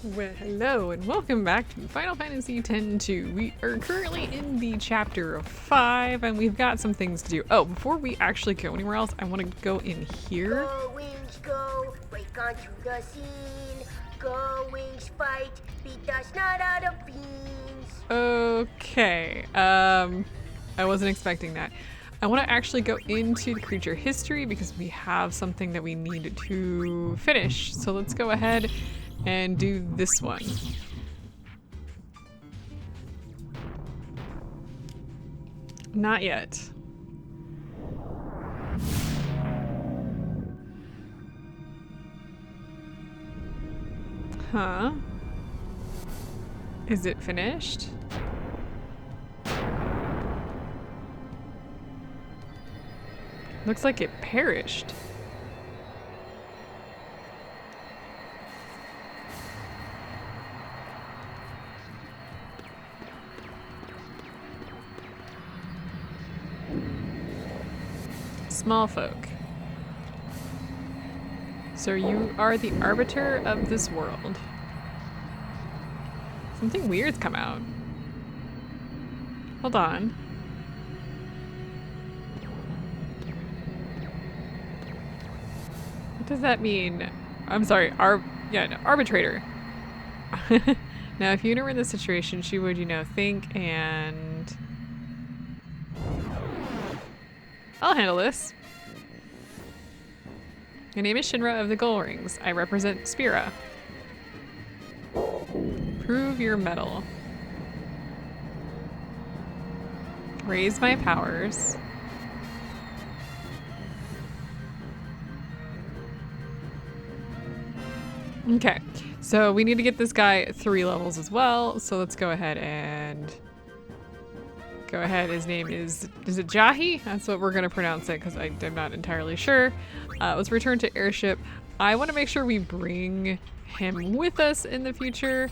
Well, hello and welcome back to Final Fantasy X-2. We are currently in the chapter 5 and we've got some things to do. Oh, before we actually go anywhere else, I want to go in here. Gullwings go, break onto the scene. Gullwings fight, beat the snot out of beans. Okay, I wasn't expecting that. I want to actually go into the creature history because we have something that we need to finish. So let's go ahead and do this one. Not yet. Huh? Is it finished? Looks like it perished. Small folk. So you are the arbiter of this world. Something weird's come out. Hold on. What does that mean? I'm sorry, arbitrator. Now, if Yuna were in this situation, she would, think and... I'll handle this. My name is Shinra of the Gullwings. I represent Spira. Prove your mettle. Raise my powers. Okay, so we need to get this guy 3 levels as well. So let's go ahead and... His name is it Jahi? That's what we're gonna pronounce it because I'm not entirely sure. Let's return to airship. I want to make sure we bring him with us in the future.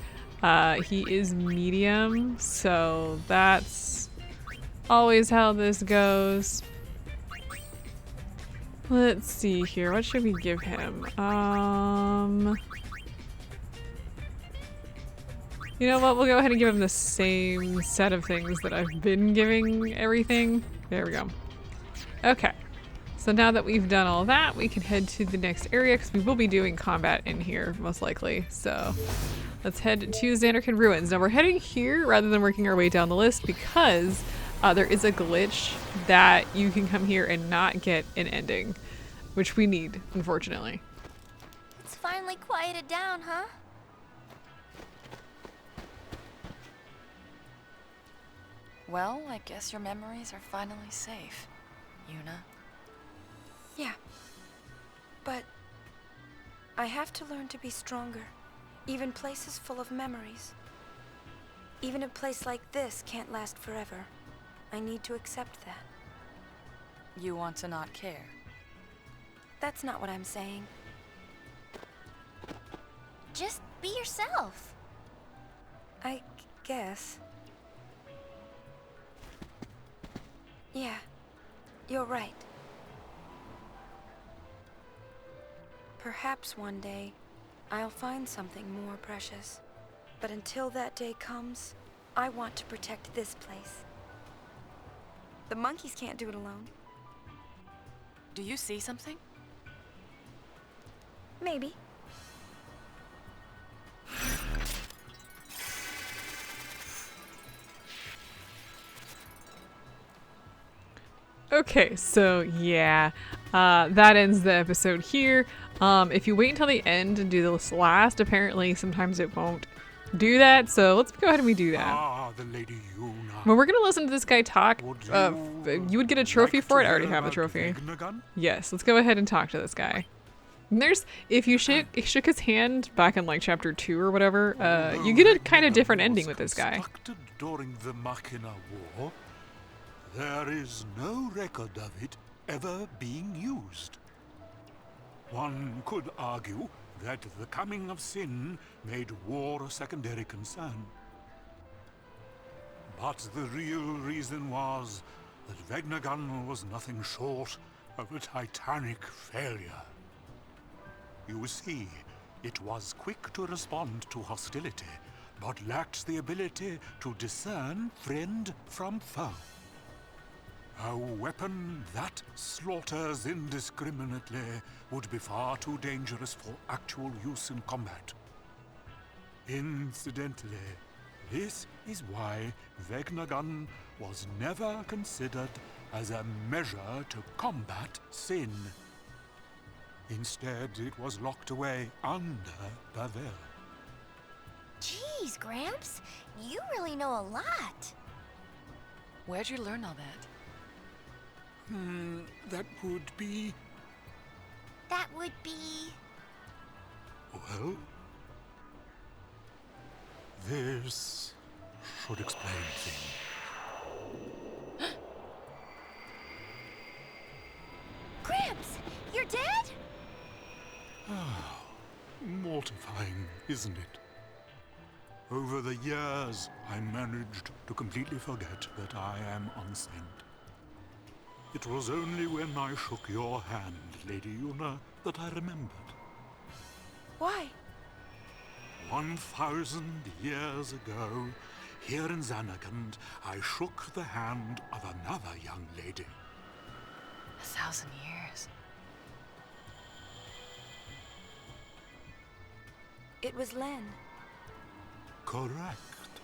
He is medium, so that's always how this goes. Let's see here. What should we give him? You know what? We'll go ahead and give him the same set of things that I've been giving everything. There we go. Okay. So now that we've done all that, we can head to the next area because we will be doing combat in here, most likely. So let's head to Zanarkand Ruins. Now we're heading here rather than working our way down the list because there is a glitch that you can come here and not get an ending, which we need, unfortunately. It's finally quieted down, huh? Well, I guess your memories are finally safe, Yuna. Yeah. But I have to learn to be stronger. Even places full of memories. Even a place like this can't last forever. I need to accept that. You want to not care? That's not what I'm saying. Just be yourself. I guess. Yeah, you're right. Perhaps one day, I'll find something more precious. But until that day comes, I want to protect this place. The monkeys can't do it alone. Do you see something? Maybe. Okay, so yeah, that ends the episode here. If you wait until the end and do this last, apparently sometimes it won't do that. So let's go ahead and we do that. Ah, the Lady Yuna. Well, we're gonna listen to this guy talk. Would You would get a trophy like for it. to I already hear have the about trophy. Vegnagun? Yes, let's go ahead and talk to this guy. And if you shook his hand back in like chapter 2 or whatever, you get a kind of different ending with this guy. Constructed during the Machina War, there is no record of it ever being used. One could argue that the coming of sin made war a secondary concern. But the real reason was that Vegnagun was nothing short of a titanic failure. You see, It was quick to respond to hostility, but lacked the ability to discern friend from foe. A weapon that slaughters indiscriminately would be far too dangerous for actual use in combat. Incidentally, this is why Vegnagun was never considered as a measure to combat sin. Instead, it was locked away under Bavel. Jeez, Gramps, you really know a lot. Where'd you learn all that? That would be... That would be... well... this should explain things. Gramps, you're dead? Mortifying, isn't it? Over the years, I managed to completely forget that I am unsent. It was only when I shook your hand, Lady Yuna, that I remembered. Why? 1,000 years ago, here in Zanarkand, I shook the hand of another young lady. 1,000 years. It was Len. Correct.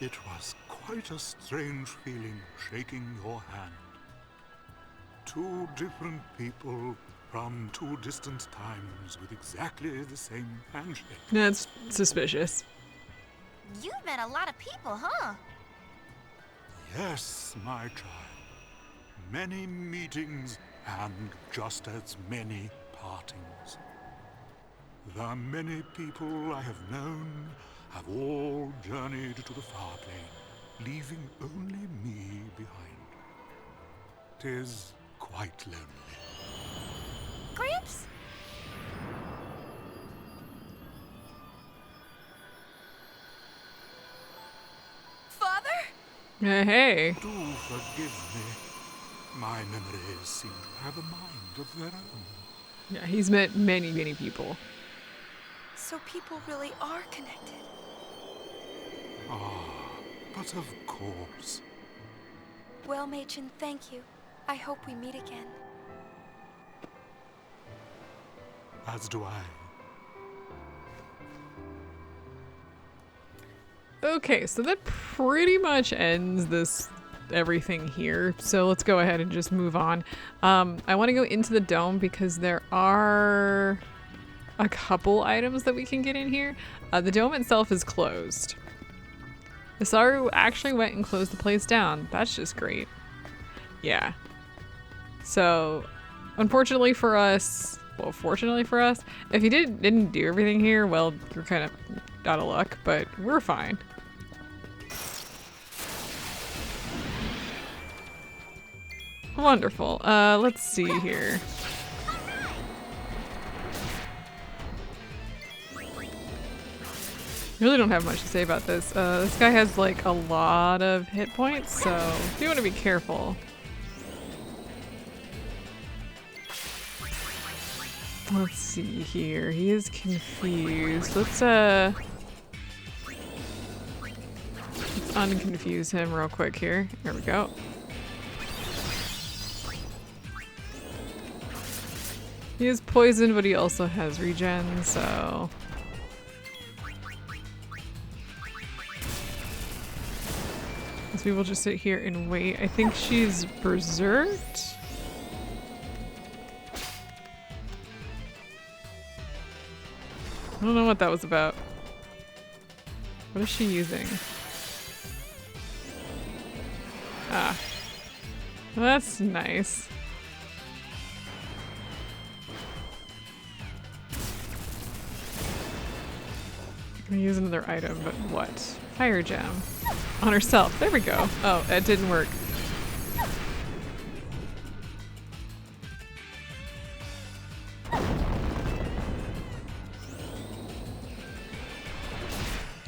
It was quite a strange feeling shaking your hand. Two different people from two distant times with exactly the same handshake. That's suspicious. You've met a lot of people, huh? Yes, my child. Many meetings and just as many partings. The many people I have known have all journeyed to the far plane, leaving only me behind. 'Tis quite lonely. Gramps? Father? Hey. Do forgive me. My memories seem to have a mind of their own. Yeah, he's met many, many people. So people really are connected. But of course. Well, Machen, thank you. I hope we meet again. As do I. Okay, so that pretty much ends this everything here. So let's go ahead and just move on. I want to go into the dome because there are a couple items that we can get in here. The dome itself is closed. Isaru actually went and closed the place down. That's just great. Yeah. So, unfortunately for us, well, fortunately for us, if you didn't do everything here, well, you're kind of out of luck, but we're fine. Wonderful. Let's see here. Really don't have much to say about this. This guy has like a lot of hit points, so you want to be careful. Let's see here. He is confused. Let's unconfuse him real quick here. There we go. He is poisoned, but he also has regen, so... guess we will just sit here and wait. I think she's berserked. I don't know what that was about. What is she using? Ah. Well, that's nice. I'm gonna use another item, but what? Fire gem. On herself. There we go. Oh, it didn't work.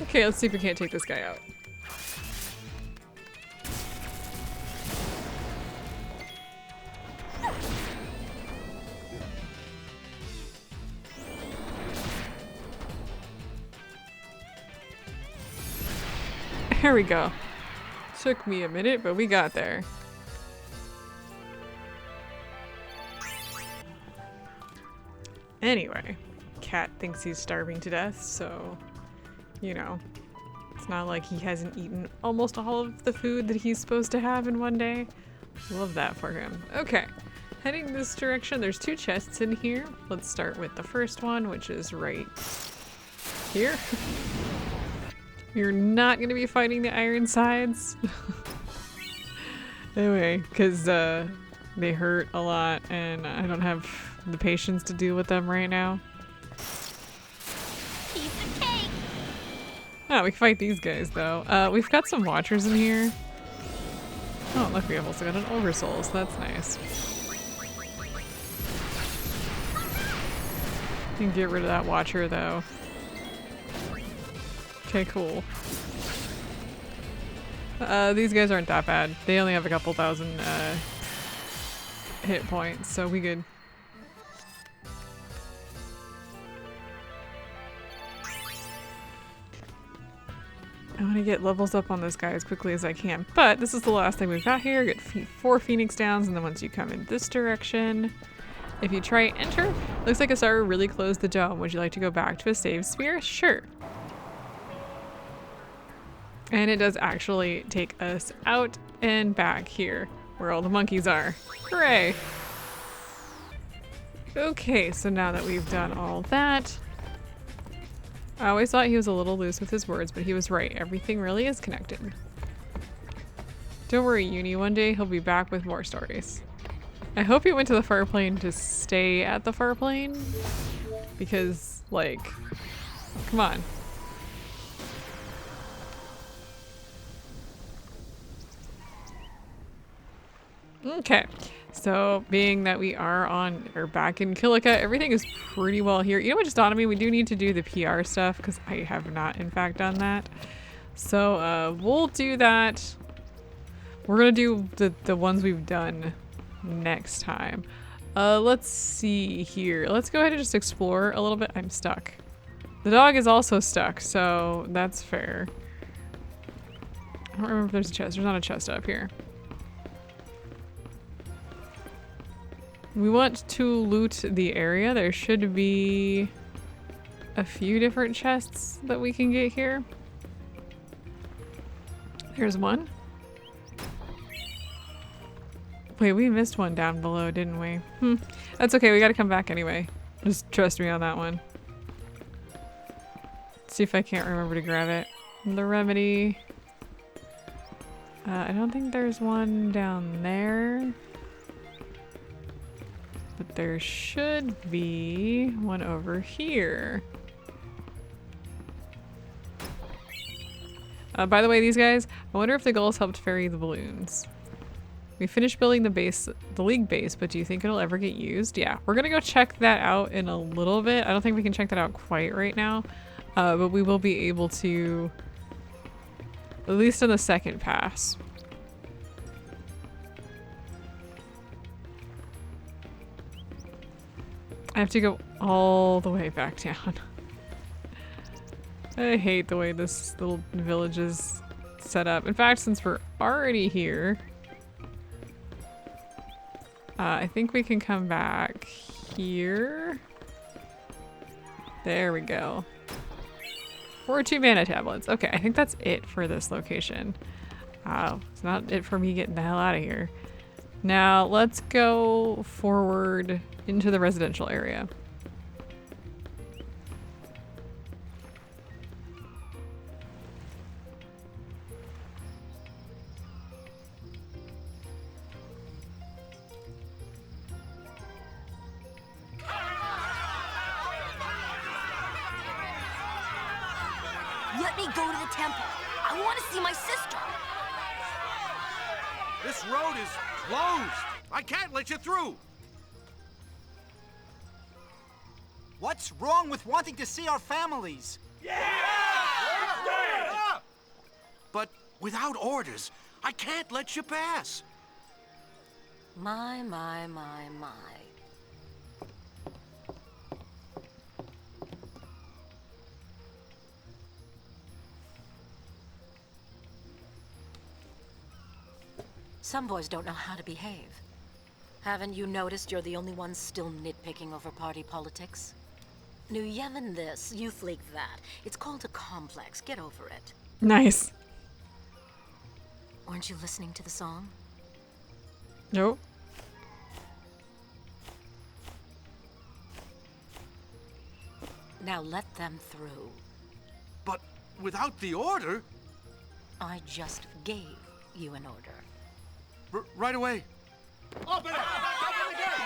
Okay, let's see if we can't take this guy out. There we go. Took me a minute, but we got there. Anyway, Cat thinks he's starving to death, so, you know, it's not like he hasn't eaten almost all of the food that he's supposed to have in one day. Love that for him. Okay, heading this direction. There's 2 chests in here. Let's start with the first one, which is right here. You're not going to be fighting the iron sides. Anyway, because they hurt a lot and I don't have the patience to deal with them right now. Piece of cake. Oh, we can fight these guys though. We've got some watchers in here. Oh, look, we have also got an oversoul, so that's nice. Can get rid of that watcher though. Okay, cool. These guys aren't that bad. They only have a couple thousand hit points, so we good. I want to get levels up on this guy as quickly as I can, but this is the last thing we've got here. Get 4 Phoenix Downs, and then once you come in this direction, if you try enter, looks like Asaru really closed the dome. Would you like to go back to a save sphere? Sure. And it does actually take us out and back here, where all the monkeys are. Hooray! Okay, so now that we've done all that, I always thought he was a little loose with his words, but he was right. Everything really is connected. Don't worry, Uni. One day he'll be back with more stories. I hope he went to the far plane to stay at the far plane, because, like, come on. Okay, so being that we are back in Kilika, everything is pretty well here. You know what just dawned on me? We do need to do the PR stuff because I have not in fact done that. So we'll do that. We're gonna do the ones we've done next time. Let's see here. Let's go ahead and just explore a little bit. I'm stuck. The dog is also stuck, so that's fair. I don't remember if there's a chest. There's not a chest up here. We want to loot the area. There should be a few different chests that we can get here. There's one. Wait, we missed one down below, didn't we? That's okay, we gotta come back anyway. Just trust me on that one. Let's see if I can't remember to grab it. The remedy. I don't think there's one down there. But there should be one over here. By the way, these guys, I wonder if the gulls helped ferry the balloons. We finished building the league base, but do you think it'll ever get used? Yeah, we're gonna go check that out in a little bit. I don't think we can check that out quite right now, but we will be able to, at least on the second pass. I have to go all the way back down. I hate the way this little village is set up. In fact, since we're already here, I think we can come back here. There we go. 4 2 mana tablets. Okay, I think that's it for this location. It's not it for me getting the hell out of here. Now let's go forward into the residential area. Let me go to the temple. I want to see my sister. This road is closed. I can't let you through. What's wrong with wanting to see our families? But without orders, I can't let you pass. My. Some boys don't know how to behave. Haven't you noticed you're the only one still nitpicking over party politics? New Yemen this, youth league that. It's called a complex. Get over it. Nice. Weren't you listening to the song? Nope. Now let them through. But without the order? I just gave you an order. Right away. Open it! Open the gate!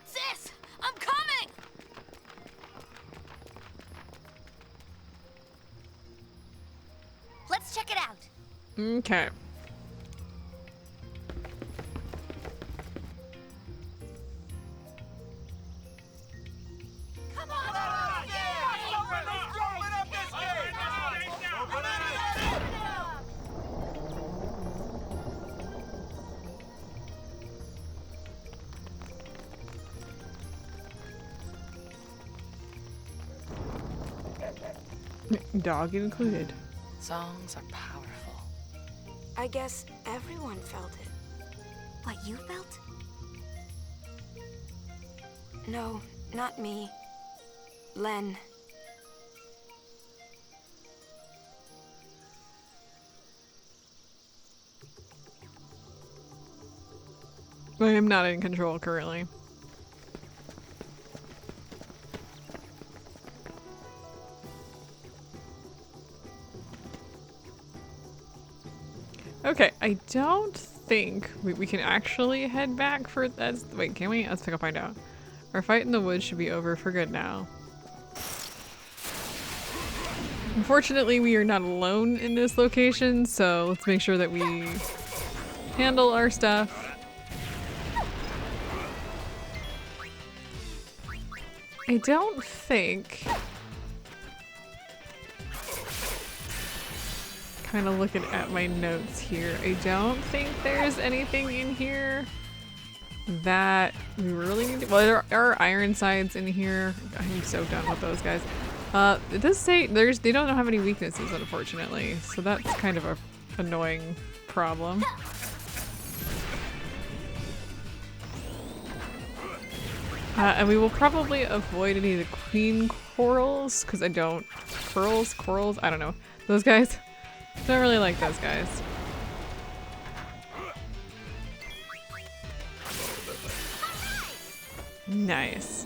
Sis, I'm coming! Let's check it out. Okay. Come on! Open up this gate! Open it! Dog included. Songs are powerful. I guess everyone felt it. What you felt? No, not me. Len. I am not in control currently. Okay, I don't think we can actually head back for that. Wait, can we? Let's find out. Our fight in the woods should be over for good now. Unfortunately, we are not alone in this location, so let's make sure that we handle our stuff. I don't think... Kind of looking at my notes here. I don't think there's anything in here that we really need to... Well, there are iron sides in here. I'm so done with those guys. It does say they don't have any weaknesses, unfortunately. So that's kind of a annoying problem. And we will probably avoid any of the queen corals, because I don't... Corals? I don't know. Those guys... Don't really like those guys. Nice.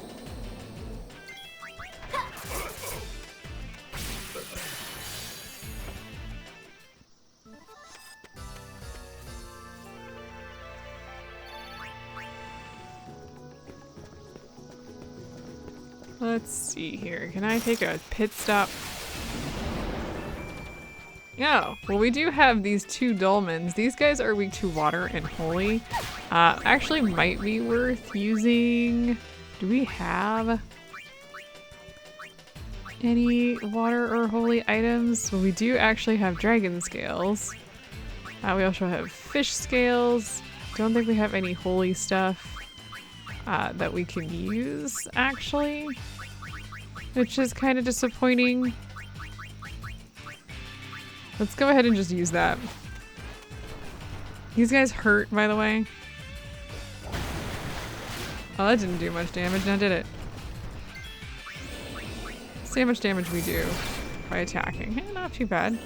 Let's see here. Can I take a pit stop? Oh, well we do have these two dolmens. These guys are weak to water and holy. Actually might be worth using... Do we have any water or holy items? Well, we do actually have dragon scales. We also have fish scales. Don't think we have any holy stuff that we can use, actually. Which is kind of disappointing. Let's go ahead and just use that. These guys hurt, by the way. Oh, that didn't do much damage, now did it? Let's see how much damage we do by attacking. Hey, not too bad.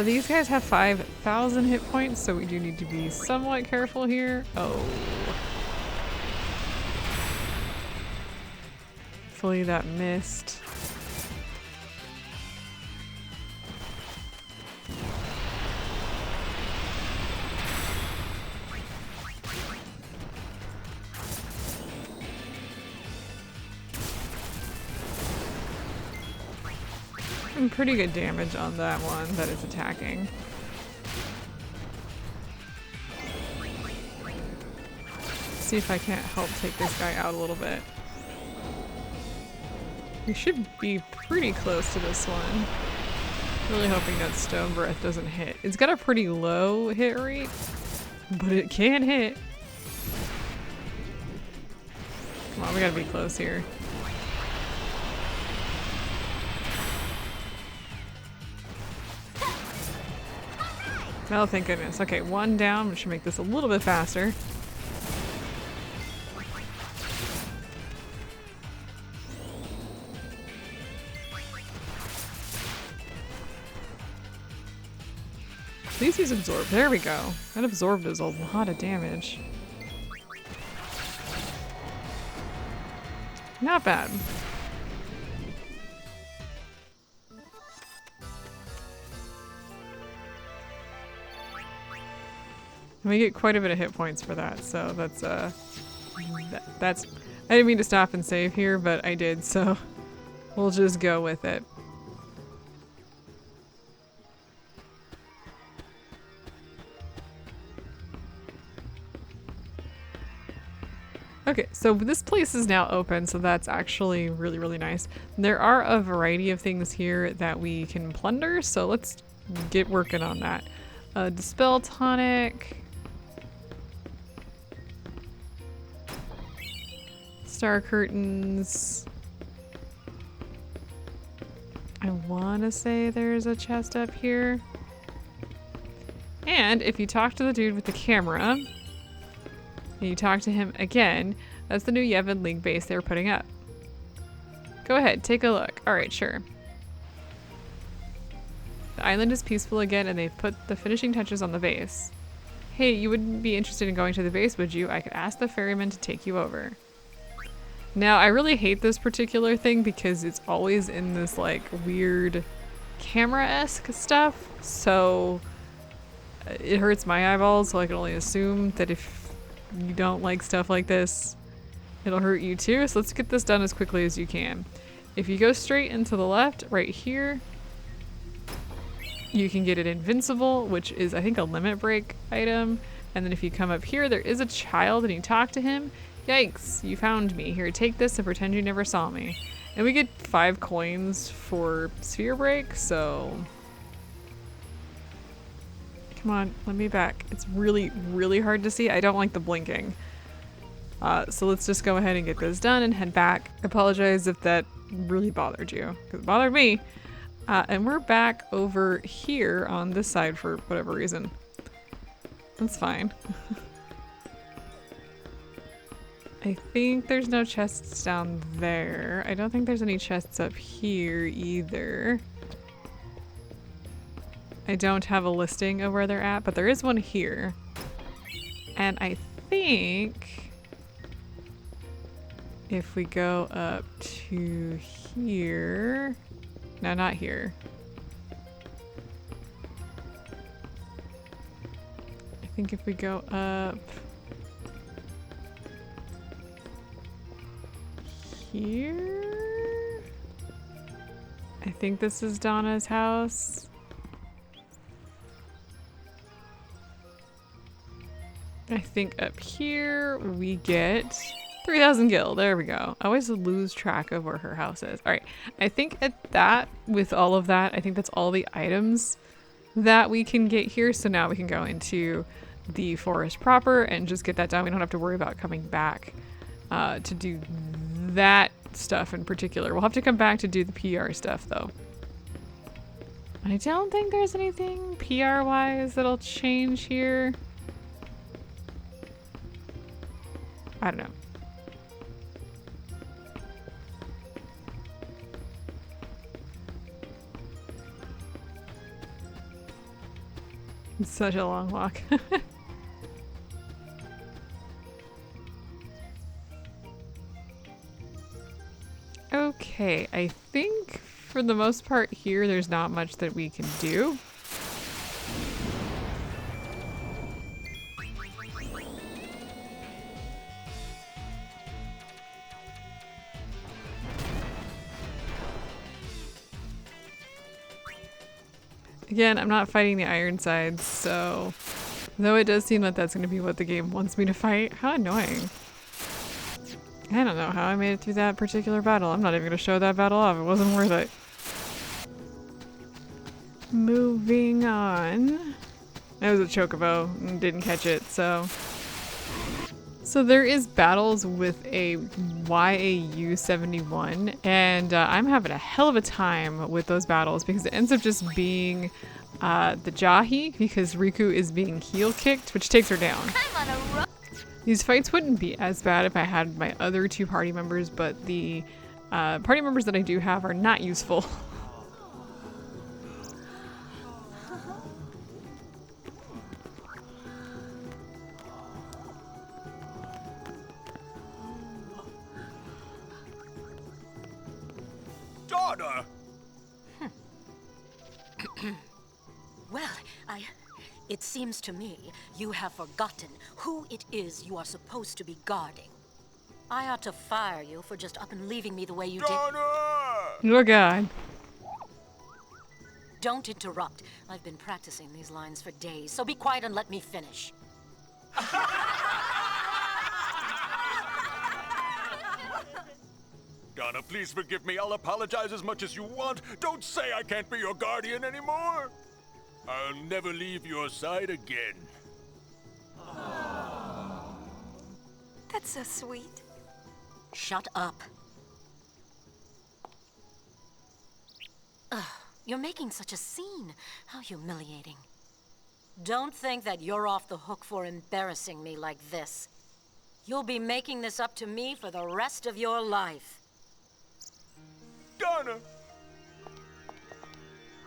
These guys have 5,000 hit points, so we do need to be somewhat careful here. Oh. Hopefully that missed. And pretty good damage on that one that is attacking. See if I can't help take this guy out a little bit. We should be pretty close to this one. Really hoping that Stone Breath doesn't hit. It's got a pretty low hit rate, but it can hit. Come on, we gotta be close here. Oh, thank goodness. Okay, one down, which should make this a little bit faster. Please use absorb. There we go. That absorb does a lot of damage. Not bad. And we get quite a bit of hit points for that, so that's that's I didn't mean to stop and save here, but I did, so we'll just go with it. Okay, so this place is now open, so that's actually really, really nice. There are a variety of things here that we can plunder, so let's get working on that. Dispel tonic. Star curtains. I want to say there's a chest up here. And if you talk to the dude with the camera, and you talk to him again, that's the new Yevon League base they were putting up. Go ahead, take a look. Alright, sure. The island is peaceful again and they've put the finishing touches on the base. Hey, you wouldn't be interested in going to the base, would you? I could ask the ferryman to take you over. Now, I really hate this particular thing because it's always in this like weird camera-esque stuff, so it hurts my eyeballs, so I can only assume that if you don't like stuff like this, it'll hurt you too. So let's get this done as quickly as you can. If you go straight into the left, right here, you can get it invincible, which is I think a limit break item. And then if you come up here, there is a child and you talk to him. Yikes, you found me. Here, take this and pretend you never saw me. And we get 5 coins for sphere break, so come on, let me back. It's really, really hard to see. I don't like the blinking. So let's just go ahead and get this done and head back. I apologize if that really bothered you, because it bothered me. And we're back over here on this side for whatever reason. That's fine. I think there's no chests down there. I don't think there's any chests up here either. I don't have a listing of where they're at, but there is one here. And I think if we go up to here, no, not here. I think if we go up here, I think this is Donna's house. I think up here we get 3,000 gil. There we go. I always lose track of where her house is. All right. I think at that, with all of that, I think that's all the items that we can get here. So now we can go into the forest proper and just get that done. We don't have to worry about coming back to do that stuff in particular. We'll have to come back to do the PR stuff though. I don't think there's anything PR wise that'll change here. I don't know. It's such a long walk. Okay, I think for the most part here there's not much that we can do. Again, I'm not fighting the Ironsides, so though it does seem like that's going to be what the game wants me to fight. How annoying. I don't know how I made it through that particular battle. I'm not even going to show that battle off. It wasn't worth it. Moving on. That was a chocobo and didn't catch it, so. So there is battles with a YAU-71, and I'm having a hell of a time with those battles because it ends up just being the Jahi because Riku is being heel kicked, which takes her down. I'm on a roll. These fights wouldn't be as bad if I had my other two party members, but the party members that I do have are not useful. Daughter! Well, it seems to me you have forgotten who it is you are supposed to be guarding. I ought to fire you for just up and leaving me the way you did. Oh god. Don't interrupt. I've been practicing these lines for days, so be quiet and let me finish. Donna, please forgive me. I'll apologize as much as you want. Don't say I can't be your guardian anymore. I'll never leave your side again. That's so sweet. Shut up. Ugh, you're making such a scene. How humiliating. Don't think that you're off the hook for embarrassing me like this. You'll be making this up to me for the rest of your life. Donna!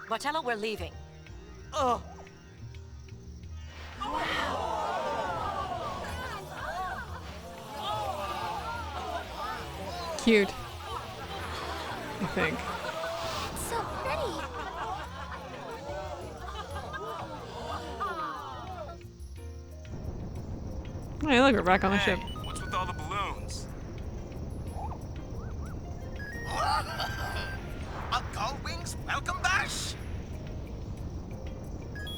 Bartella, we're leaving. Cute. I think. So pretty. Hey, look, we're back on the ship. What's with all the balloons? Gullwings, welcome bash!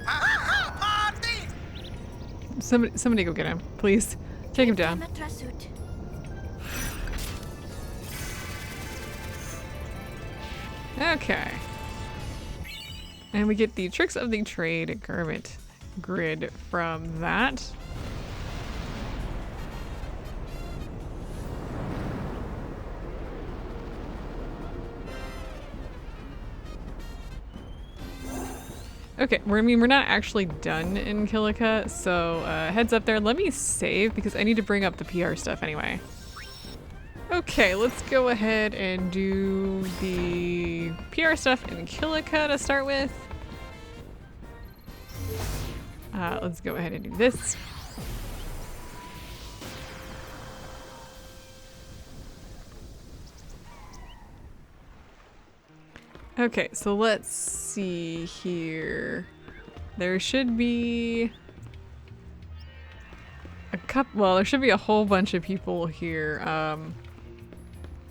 Ha party! Somebody go get him, please. Take him down. Suit. Okay. And we get the Tricks of the Trade garment grid from that. Okay, we're not actually done in Kilika, so heads up there. Let me save because I need to bring up the PR stuff anyway. Okay, let's go ahead and do the PR stuff in Kilika to start with. Let's go ahead and do this. Okay, so let's see here. There should be there should be a whole bunch of people here.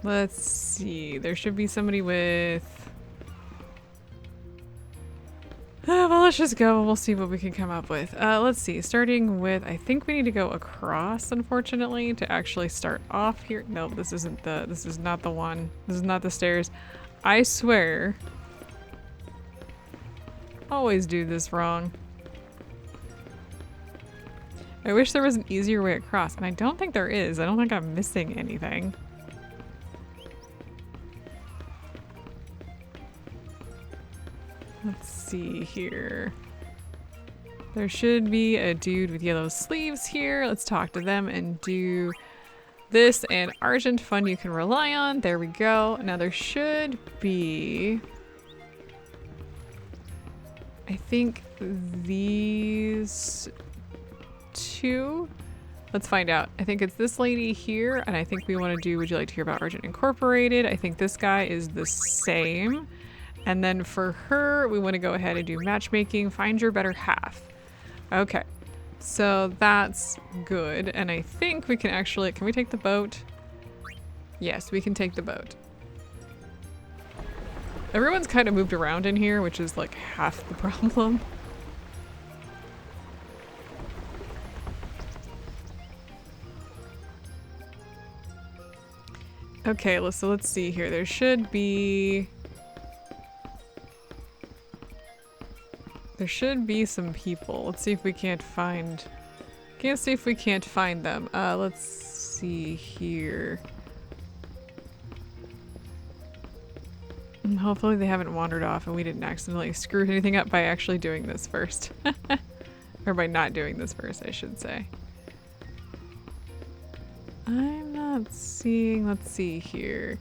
Let's see. There should be somebody with... well, let's just go. We'll see what we can come up with. Let's see. Starting with... I think we need to go across, unfortunately, to actually start off here. No, this isn't the... This is not the one. This is not the stairs. I swear. Always do this wrong. I wish there was an easier way across, and I don't think there is. I don't think I'm missing anything. Let's see here. There should be a dude with yellow sleeves here. Let's talk to them and do this. And Argent Fund you can rely on. There we go. Now there should be... I think these two. Let's find out. I think it's this lady here, and I think we want to do Would You Like to Hear About Argent Incorporated? I think this guy is the same. And then for her, we want to go ahead and do matchmaking, find your better half. Okay, so that's good. And I think we can actually, can we take the boat? Yes, we can take the boat. Everyone's kind of moved around in here, which is like half the problem. Okay, so let's see here. There should be some people. Let's see if we can't find... Can't see if we can't find them. Let's see here. Hopefully they haven't wandered off and we didn't accidentally screw anything up by actually doing this first. Or by not doing this first, I should say. I'm not seeing, let's see here.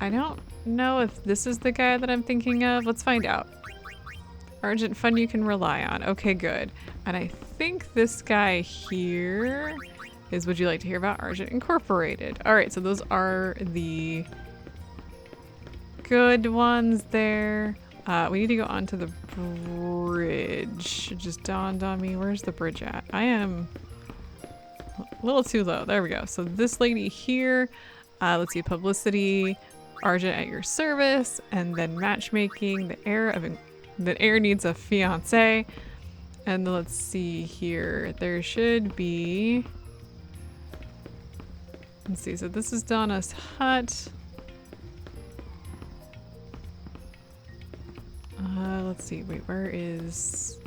I don't know if this is the guy that I'm thinking of. Let's find out. Argent fund you can rely on. Okay, good. And I think this guy here is Would You Like to Hear About Argent Incorporated. All right, so those are the good ones there. We need to go onto the bridge. It just dawned on me. Where's the bridge at? I am a little too low. There we go. So this lady here, let's see, publicity, Argent at your service, and then matchmaking, the heir needs a fiance. And let's see here. There should be, let's see, so this is Donna's hut. Let's see, wait, where is...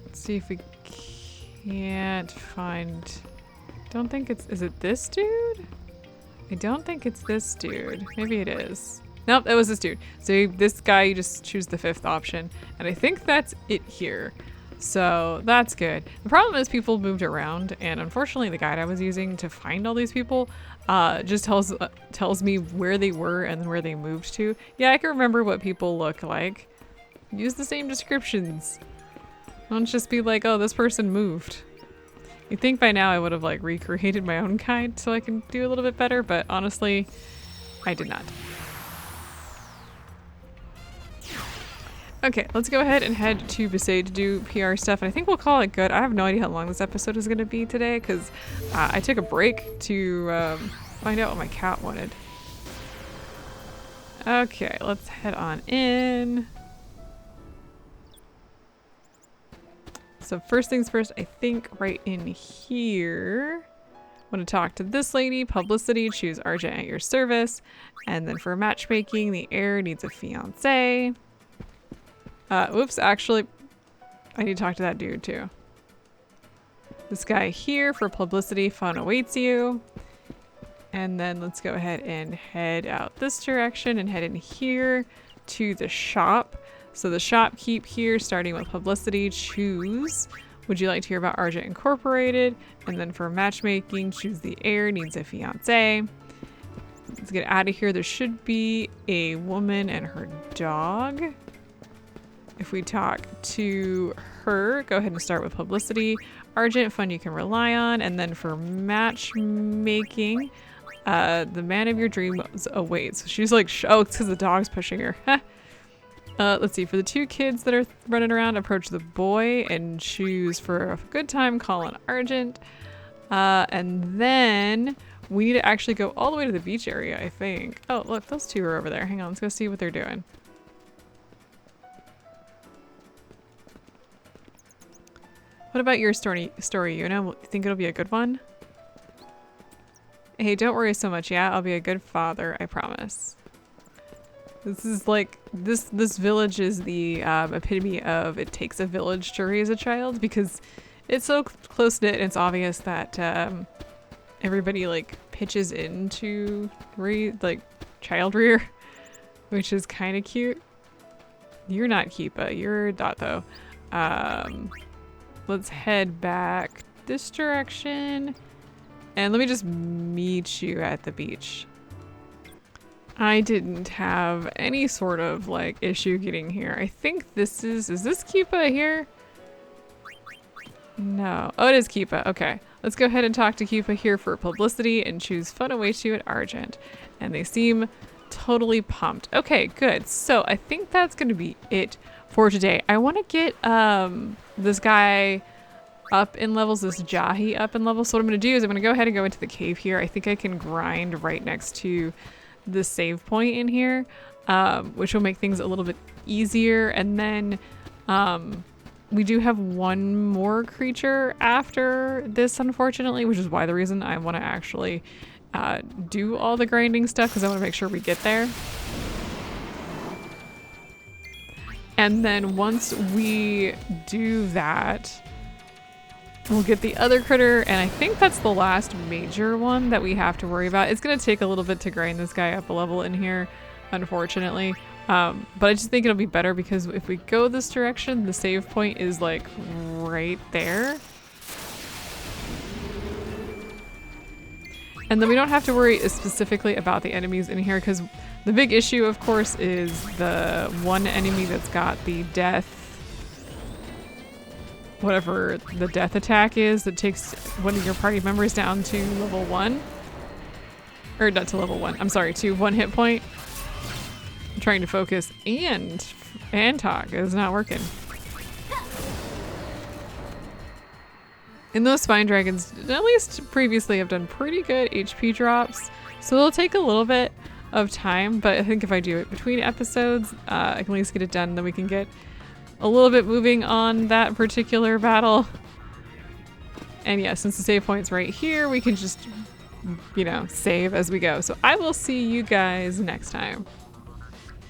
Let's see if we can't find... Don't think it's... Is it this dude? I don't think it's this dude. Maybe it is. Nope, it was this dude. So this guy, you just choose the 5th option. And I think that's it here. So that's good. The problem is people moved around, and unfortunately the guide I was using to find all these people just tells me where they were and where they moved to. Yeah, I can remember what people look like. Use the same descriptions. Don't just be like, oh, this person moved. You'd think by now I would have like recreated my own guide so I can do a little bit better, but honestly, I did not. Okay, let's go ahead and head to Bestiary to do PR stuff, and I think we'll call it good. I have no idea how long this episode is going to be today, because I took a break to find out what my cat wanted. Okay, let's head on in. So first things first, I think right in here, I want to talk to this lady, publicity, choose Argent at your service, and then for matchmaking, the heir needs a fiance. Whoops, actually, I need to talk to that dude too. This guy here for publicity, fun awaits you. And then let's go ahead and head out this direction and head in here to the shop. So the shopkeep here, starting with publicity, choose Would You Like to Hear About Argent Incorporated? And then for matchmaking, choose the heir needs a fiance. Let's get out of here. There should be a woman and her dog. If we talk to her, go ahead and start with publicity. Argent, fun you can rely on. And then for matchmaking, the man of your dreams awaits. So she's like, oh, it's because the dog's pushing her. Let's see, for the 2 kids that are running around, approach the boy and choose for a good time, call on Argent. And then we need to actually go all the way to the beach area, I think. Oh, look, those 2 are over there. Hang on, let's go see what they're doing. What about your story, Yuna? You think it'll be a good one? Hey, don't worry so much. Yeah, I'll be a good father, I promise. This is like, this village is the epitome of it takes a village to raise a child, because it's so close-knit and it's obvious that everybody like pitches into child rear, which is kind of cute. You're not Keepa, you're Dato. Let's head back this direction. And let me just meet you at the beach. I didn't have any sort of like issue getting here. I think this is this Keepa here? No. Oh, it is Keepa. Okay. Let's go ahead and talk to Keepa here for publicity and choose fun awaits you at Argent. And they seem totally pumped. Okay, good. So I think that's going to be it for today. I want to get this guy up in levels, this Jahi up in levels. So what I'm going to do is I'm going to go ahead and go into the cave here. I think I can grind right next to the save point in here, which will make things a little bit easier. And then we do have one more creature after this, unfortunately, which is why the reason I want to actually do all the grinding stuff, because I want to make sure we get there. And then once we do that, We'll get the other critter, and I think that's the last major one that we have to worry about. It's going to take a little bit to grind this guy up a level in here, unfortunately. But I just think it'll be better because if we go this direction, the save point is like right there. And then we don't have to worry specifically about the enemies in here because the big issue, of course, is the one enemy that's got the death, whatever the death attack is, that takes one of your party members down to level 1. Or not to level 1, I'm sorry, to 1 hit point. I'm trying to focus and talk is not working. And those spine dragons, at least previously, have done pretty good HP drops. So it'll take a little bit of time, but I think if I do it between episodes, I can at least get it done, then we can get a little bit moving on that particular battle. And yeah, since the save point's right here, we can just, you know, save as we go. So I will see you guys next time.